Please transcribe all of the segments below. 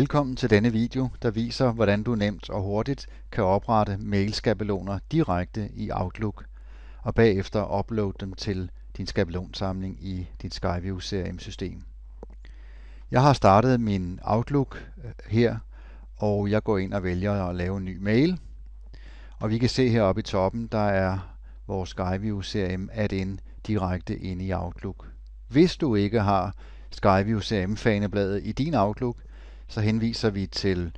Velkommen til denne video, der viser, hvordan du nemt og hurtigt kan oprette mailskabeloner direkte i Outlook, og bagefter uploade dem til din skabelonsamling i dit Skyview CRM-system. Jeg har startet min Outlook her, og jeg går ind og vælger at lave en ny mail. Og vi kan se heroppe i toppen, der er vores Skyview CRM add-in direkte inde i Outlook. Hvis du ikke har Skyview CRM-fanebladet i din Outlook, så henviser vi til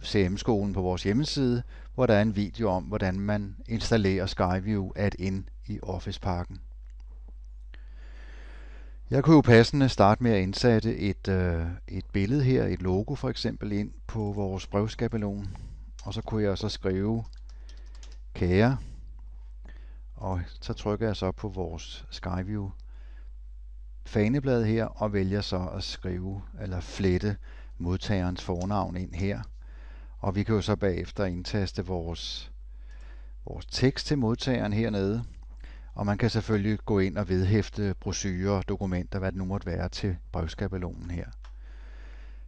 CRM-skolen på vores hjemmeside, hvor der er en video om, hvordan man installerer Skyview add-in i Office-pakken. Jeg kunne jo passende starte med at indsætte et billede her, et logo for eksempel, ind på vores brevskabelon. Og så kunne jeg så skrive kære, og så trykker jeg så på vores Skyview faneblad her og vælger så at skrive eller flette modtagerens fornavn ind her. Og vi kan jo så bagefter indtaste vores tekst til modtageren hernede. Og man kan selvfølgelig gå ind og vedhæfte brochurer, dokumenter, hvad det nu måtte være, til brevskabelonen her.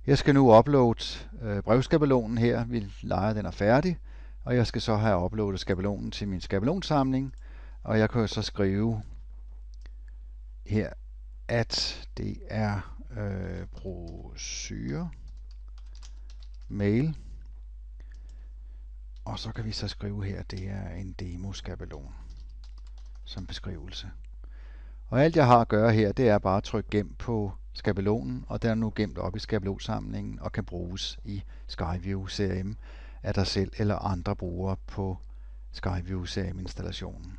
Jeg skal nu uploade brevskabelonen her. Vi leger, den er færdig. Og jeg skal så have uploadet skabelonen til min skabelonsamling. Og jeg kan jo så skrive her, at det er brochure mail. Og så kan vi så skrive her, at det er en demo-skabelon som beskrivelse. Og alt jeg har at gøre her, det er bare at trykke gem på skabelonen, og den er nu gemt op i skabelonsamlingen og kan bruges i Skyview CRM af dig selv eller andre brugere på Skyview CRM-installationen.